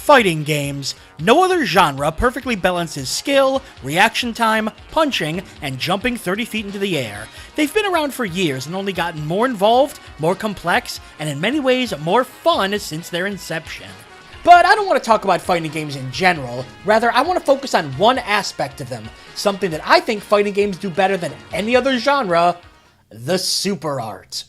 Fighting games. No other genre perfectly balances skill, reaction time, punching, and jumping 30 feet into the air. They've been around for years and only gotten more involved, more complex, and in many ways more fun since their inception. But I don't want to talk about fighting games in general. Rather, I want to focus on one aspect of them, something that I think fighting games do better than any other genre: the super art.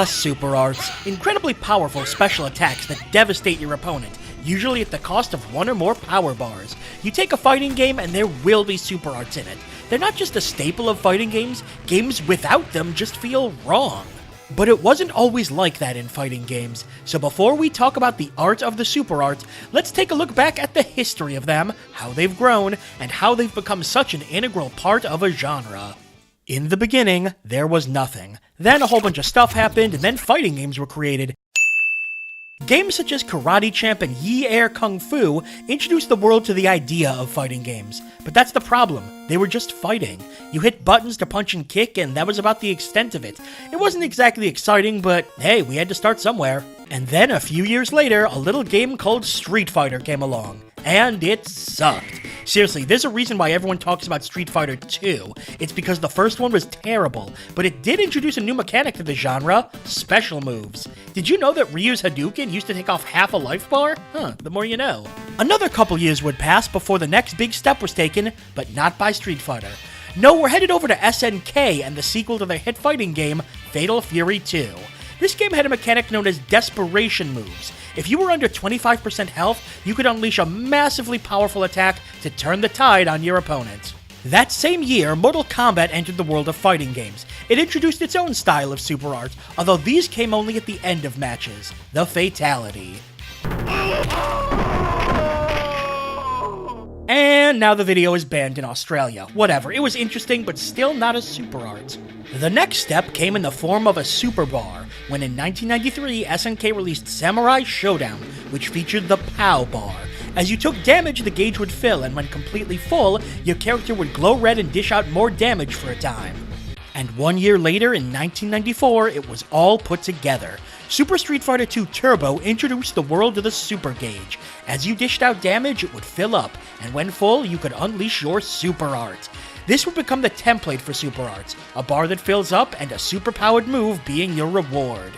Super arts. Incredibly powerful special attacks that devastate your opponent, usually at the cost of one or more power bars. You take a fighting game and there will be super arts in it. They're not just a staple of fighting games. Games without them just feel wrong. But it wasn't always like that in fighting games. So before we talk about the art of the super art, let's take a look back at the history of them, how they've grown, and how they've become such an integral part of a genre. In the beginning, there was nothing. Then a whole bunch of stuff happened, and then fighting games were created. Games such as Karate Champ and Yi Air Kung Fu introduced the world to the idea of fighting games. But that's the problem. They were just fighting. You hit buttons to punch and kick, and that was about the extent of it. It wasn't exactly exciting, but hey, we had to start somewhere. And then a few years later, a little game called Street Fighter came along. And it sucked. Seriously, there's a reason why everyone talks about Street Fighter 2. It's because the first one was terrible, but it did introduce a new mechanic to the genre: special moves. Did you know that Ryu's Hadouken used to take off half a life bar? The more you know. Another couple years would pass before the next big step was taken, but not by Street Fighter. No, we're headed over to SNK and the sequel to their hit fighting game, Fatal Fury 2. This game had a mechanic known as Desperation Moves. If you were under 25% health, you could unleash a massively powerful attack to turn the tide on your opponent. That same year, Mortal Kombat entered the world of fighting games. It introduced its own style of super art, although these came only at the end of matches: the Fatality. And now the video is banned in Australia. Whatever, it was interesting, but still not a super art. The next step came in the form of a super bar, when in 1993, SNK released Samurai Showdown, which featured the POW bar. As you took damage, the gauge would fill, and when completely full, your character would glow red and dish out more damage for a time. And 1 year later, in 1994, it was all put together. Super Street Fighter 2 Turbo introduced the world to the super gauge. As you dished out damage, it would fill up, and when full, you could unleash your super art. This would become the template for super arts, a bar that fills up and a super-powered move being your reward.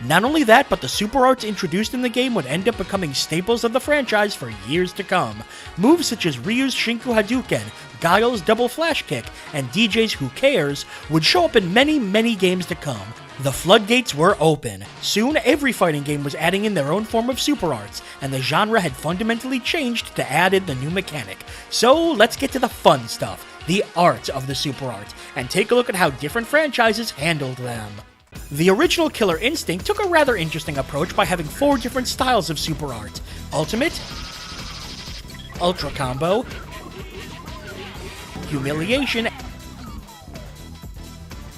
Not only that, but the super arts introduced in the game would end up becoming staples of the franchise for years to come. Moves such as Ryu's Shinku Hadouken, Guile's Double Flash Kick, and DJ's Who Cares would show up in many, many games to come. The floodgates were open. Soon, every fighting game was adding in their own form of super arts, and the genre had fundamentally changed to add in the new mechanic. So, let's get to the fun stuff, the art of the super art, and take a look at how different franchises handled them. The original Killer Instinct took a rather interesting approach by having 4 different styles of super art: Ultimate, Ultra Combo, Humiliation,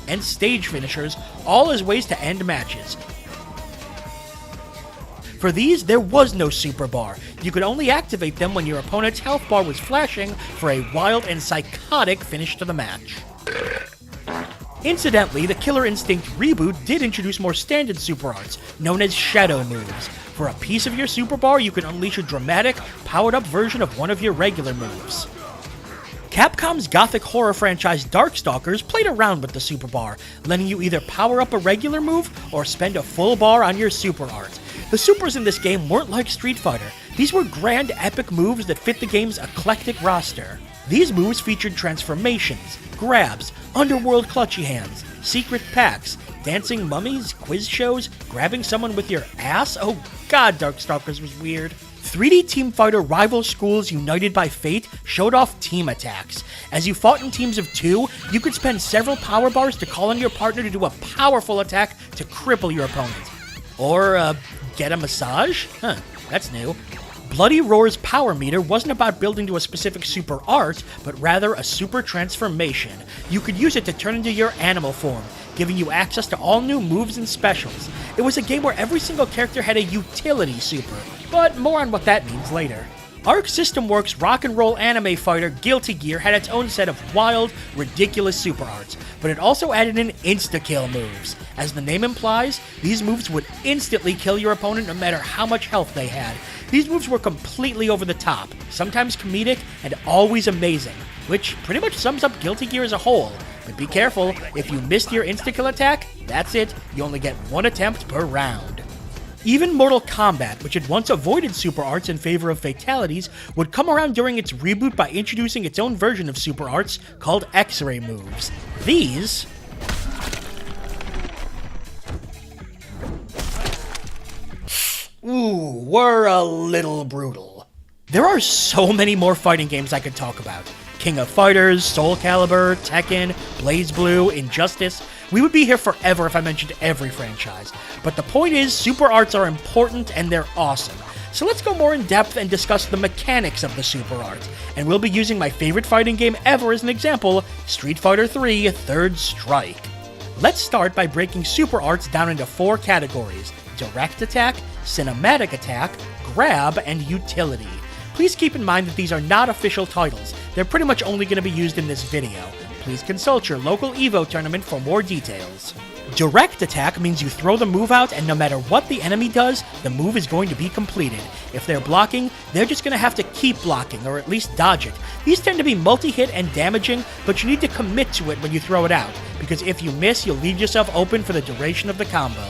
and Stage Finishers, all as ways to end matches. For these, there was no super bar. You could only activate them when your opponent's health bar was flashing for a wild and psychotic finish to the match. Incidentally, the Killer Instinct reboot did introduce more standard super arts, known as Shadow Moves. For a piece of your super bar, you can unleash a dramatic, powered-up version of one of your regular moves. Capcom's gothic horror franchise Darkstalkers played around with the super bar, letting you either power up a regular move or spend a full bar on your super art. The supers in this game weren't like Street Fighter. These were grand, epic moves that fit the game's eclectic roster. These moves featured transformations, grabs, underworld clutchy hands, secret packs, dancing mummies, quiz shows, grabbing someone with your ass. Oh god, Darkstalkers was weird. 3D Team Fighter Rival Schools United by Fate showed off team attacks. As you fought in teams of 2, you could spend several power bars to call on your partner to do a powerful attack to cripple your opponent. Or, get a massage? That's new. Bloody Roar's power meter wasn't about building to a specific super art, but rather a super transformation. You could use it to turn into your animal form, giving you access to all new moves and specials. It was a game where every single character had a utility super, but more on what that means later. Arc System Works' rock and roll anime fighter Guilty Gear had its own set of wild, ridiculous super arts, but it also added in insta-kill moves. As the name implies, these moves would instantly kill your opponent no matter how much health they had. These moves were completely over the top, sometimes comedic, and always amazing, which pretty much sums up Guilty Gear as a whole. But be careful, if you missed your insta-kill attack, that's it, you only get one attempt per round. Even Mortal Kombat, which had once avoided super arts in favor of fatalities, would come around during its reboot by introducing its own version of super arts called X-ray moves. These were a little brutal. There are so many more fighting games I could talk about. King of Fighters, Soul Calibur, Tekken, BlazBlue, Injustice. We would be here forever if I mentioned every franchise. But the point is, super arts are important and they're awesome. So let's go more in depth and discuss the mechanics of the super art. And we'll be using my favorite fighting game ever as an example, Street Fighter III: Third Strike. Let's start by breaking super arts down into 4 categories: direct attack, cinematic attack, grab, and utility. Please keep in mind that these are not official titles. They're pretty much only going to be used in this video. Please consult your local EVO tournament for more details. Direct attack means you throw the move out and no matter what the enemy does, the move is going to be completed. If they're blocking, they're just going to have to keep blocking or at least dodge it. These tend to be multi-hit and damaging, but you need to commit to it when you throw it out, because if you miss, you'll leave yourself open for the duration of the combo.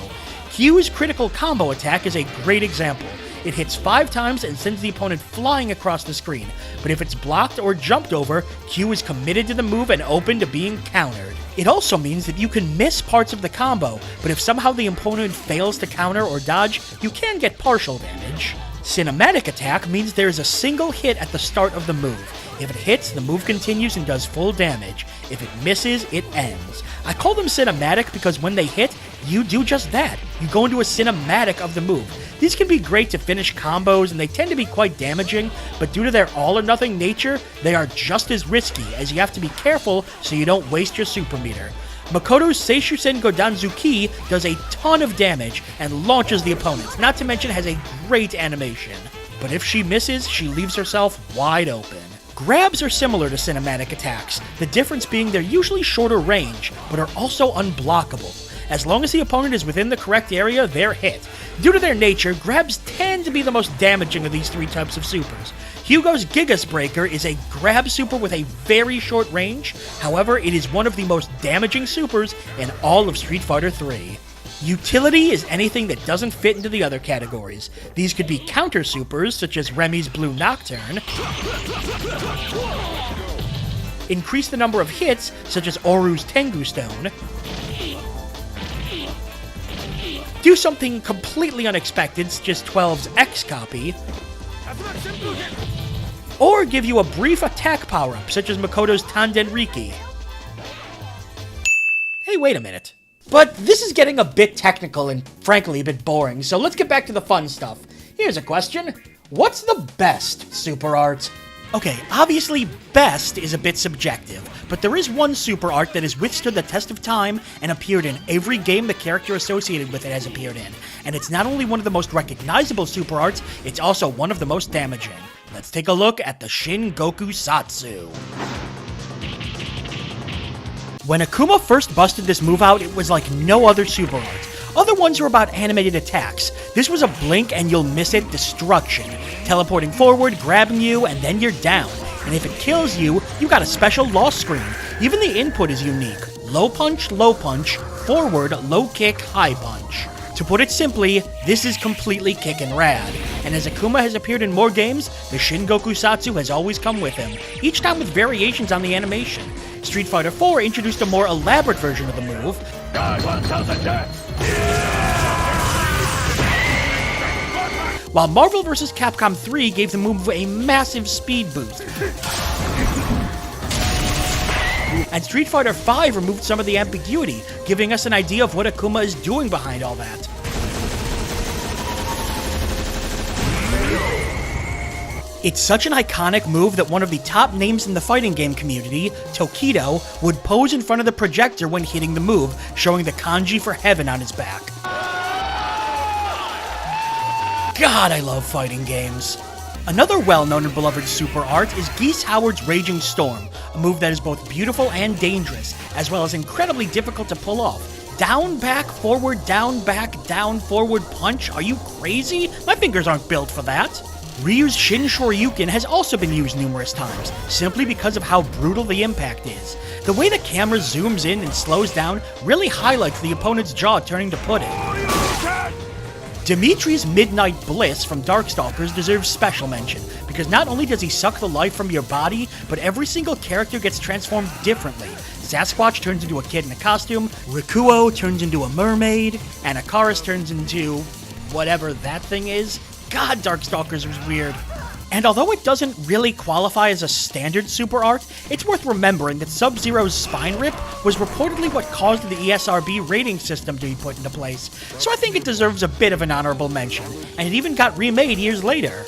Q's critical combo attack is a great example. It hits 5 times and sends the opponent flying across the screen, but if it's blocked or jumped over, Q is committed to the move and open to being countered. It also means that you can miss parts of the combo, but if somehow the opponent fails to counter or dodge, you can get partial damage. Cinematic attack means there is a single hit at the start of the move. If it hits, the move continues and does full damage. If it misses, it ends. I call them cinematic because when they hit, you do just that. You go into a cinematic of the move. These can be great to finish combos and they tend to be quite damaging, but due to their all-or-nothing nature, they are just as risky as you have to be careful so you don't waste your super meter. Makoto's Seishusen Godanzuki does a ton of damage and launches the opponents, not to mention has a great animation. But if she misses, she leaves herself wide open. Grabs are similar to cinematic attacks, the difference being they're usually shorter range, but are also unblockable. As long as the opponent is within the correct area, they're hit. Due to their nature, grabs tend to be the most damaging of these 3 types of supers. Hugo's Gigas Breaker is a grab super with a very short range, however, it is one of the most damaging supers in all of Street Fighter III. Utility is anything that doesn't fit into the other categories. These could be counter supers, such as Remy's Blue Nocturne, increase the number of hits, such as Oru's Tengu Stone, do something completely unexpected, such as 12's X copy, or give you a brief attack power-up, such as Makoto's Tandenriki. Hey, wait a minute. But this is getting a bit technical and frankly a bit boring, so let's get back to the fun stuff. Here's a question. What's the best super art? Okay, obviously best is a bit subjective, but there is one super art that has withstood the test of time and appeared in every game the character associated with it has appeared in. And it's not only one of the most recognizable super arts, it's also one of the most damaging. Let's take a look at the Shin Goku Satsu. When Akuma first busted this move out, it was like no other super art. Other ones were about animated attacks. This was a blink and you'll miss it destruction. Teleporting forward, grabbing you, and then you're down. And if it kills you, you got a special loss screen. Even the input is unique. Low punch, forward, low kick, high punch. To put it simply, this is completely kickin' rad. And as Akuma has appeared in more games, the Shin Goku Satsu has always come with him, each time with variations on the animation. Street Fighter IV introduced a more elaborate version of the move, while Marvel vs. Capcom 3 gave the move a massive speed boost. And Street Fighter V removed some of the ambiguity, giving us an idea of what Akuma is doing behind all that. It's such an iconic move that one of the top names in the fighting game community, Tokido, would pose in front of the projector when hitting the move, showing the kanji for heaven on his back. God, I love fighting games. Another well-known and beloved super art is Geese Howard's Raging Storm, a move that is both beautiful and dangerous, as well as incredibly difficult to pull off. Down, back, forward, down, forward punch? Are you crazy? My fingers aren't built for that. Ryu's Shin Shoryuken has also been used numerous times, simply because of how brutal the impact is. The way the camera zooms in and slows down really highlights the opponent's jaw turning to pudding. Dimitri's Midnight Bliss from Darkstalkers deserves special mention, because not only does he suck the life from your body, but every single character gets transformed differently. Sasquatch turns into a kid in a costume, Rikuo turns into a mermaid, and Akaris turns into whatever that thing is. God, Darkstalkers was weird. And although it doesn't really qualify as a standard super art, it's worth remembering that Sub-Zero's Spine Rip was reportedly what caused the ESRB rating system to be put into place, so I think it deserves a bit of an honorable mention, and it even got remade years later.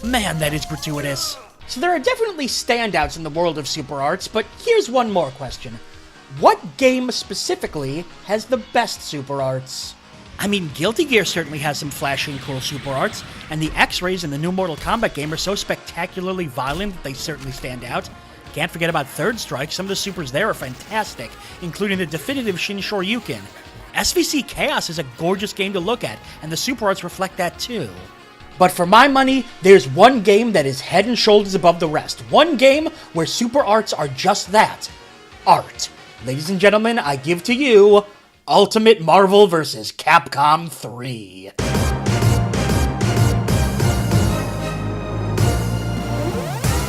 Man, that is gratuitous. So there are definitely standouts in the world of super arts, but here's one more question. What game specifically has the best super arts? I mean, Guilty Gear certainly has some flashy and cool super arts, and the X-rays in the new Mortal Kombat game are so spectacularly violent that they certainly stand out. Can't forget about Third Strike, some of the supers there are fantastic, including the definitive Shin Shoryuken. SVC Chaos is a gorgeous game to look at, and the super arts reflect that too. But for my money, there's one game that is head and shoulders above the rest. One game where super arts are just that. Art. Ladies and gentlemen, I give to you Ultimate Marvel vs. Capcom 3.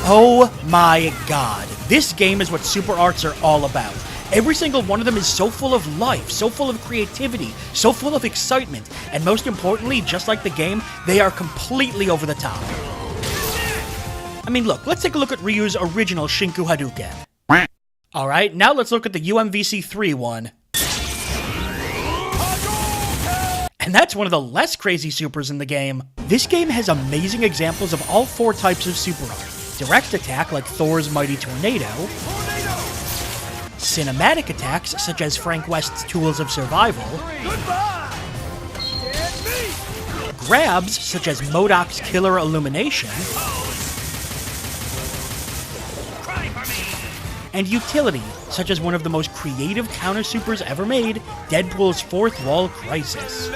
Oh my god. This game is what super arts are all about. Every single one of them is so full of life, so full of creativity, so full of excitement, and most importantly, just like the game, they are completely over the top. I mean, look, let's take a look at Ryu's original Shinku Hadouken. Alright, now let's look at the UMVC3 one. And that's one of the less crazy supers in the game. This game has amazing examples of all four types of super art. Direct attack like Thor's Mighty Tornado. Cinematic attacks such as Frank West's Tools of Survival. Grabs such as MODOK's Killer Illumination. And utility such as one of the most creative counter supers ever made, Deadpool's Fourth Wall Crisis.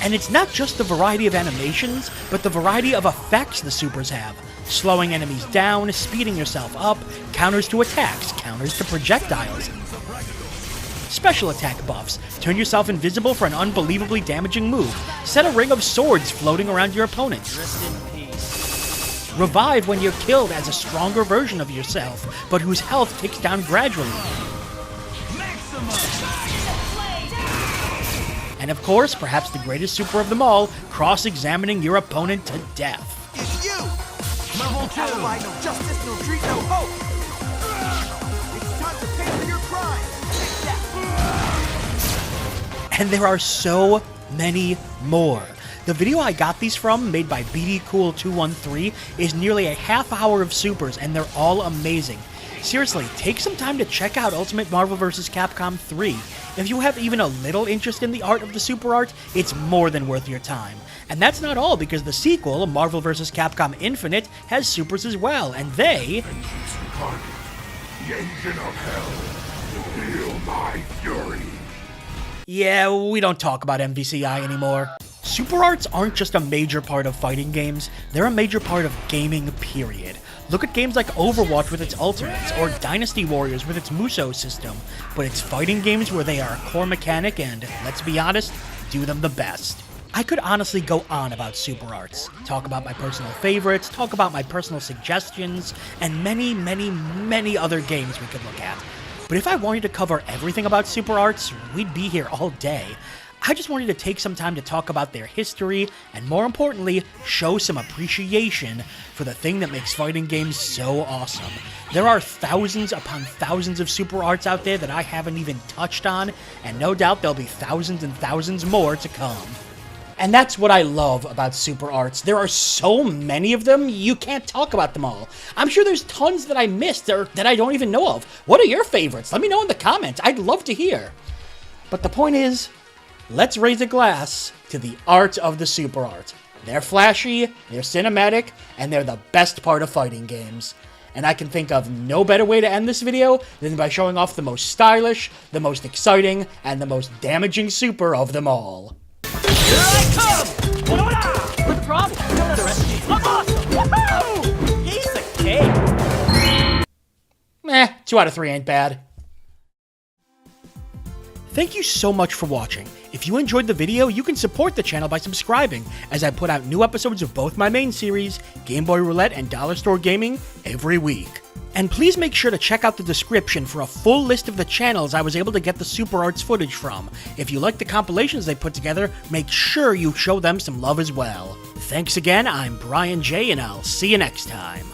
And it's not just the variety of animations, but the variety of effects the supers have. Slowing enemies down, speeding yourself up, counters to attacks, counters to projectiles. Special attack buffs. Turn yourself invisible for an unbelievably damaging move. Set a ring of swords floating around your opponents. Revive when you're killed as a stronger version of yourself, but whose health ticks down gradually. And of course, perhaps the greatest super of them all, cross-examining your opponent to death. It's you! Level 2! Alibi, no justice, no treat, no hope! It's time to pay for your crime! Take that! And there are so many more. The video I got these from, made by BDCool213, is nearly a half hour of supers, and they're all amazing. Seriously, take some time to check out Ultimate Marvel vs. Capcom 3. If you have even a little interest in the art of the super art, it's more than worth your time. And that's not all, because the sequel, Marvel vs. Capcom Infinite, has supers as well, and they... The engine of hell, feel my fury. Yeah, we don't talk about MVCI anymore. Super arts aren't just a major part of fighting games, they're a major part of gaming, period. Look at games like Overwatch with its Ultimates, or Dynasty Warriors with its Musou system, but it's fighting games where they are a core mechanic and, let's be honest, do them the best. I could honestly go on about super arts, talk about my personal favorites, talk about my personal suggestions, and many, many, many other games we could look at. But if I wanted to cover everything about super arts, we'd be here all day. I just wanted to take some time to talk about their history, and more importantly, show some appreciation for the thing that makes fighting games so awesome. There are thousands upon thousands of super arts out there that I haven't even touched on, and no doubt there'll be thousands and thousands more to come. And that's what I love about super arts. There are so many of them, you can't talk about them all. I'm sure there's tons that I missed or that I don't even know of. What are your favorites? Let me know in the comments. I'd love to hear. But the point is, let's raise a glass to the art of the super art. They're flashy, they're cinematic, and they're the best part of fighting games. And I can think of no better way to end this video than by showing off the most stylish, the most exciting, and the most damaging super of them all. Here I come! What's the problem? The recipe. I'm awesome! Woohoo! He's a king! 2 out of 3 ain't bad. Thank you so much for watching. If you enjoyed the video, you can support the channel by subscribing, as I put out new episodes of both my main series, Game Boy Roulette and Dollar Store Gaming, every week. And please make sure to check out the description for a full list of the channels I was able to get the Super Arts footage from. If you like the compilations they put together, make sure you show them some love as well. Thanks again, I'm Brian J, and I'll see you next time.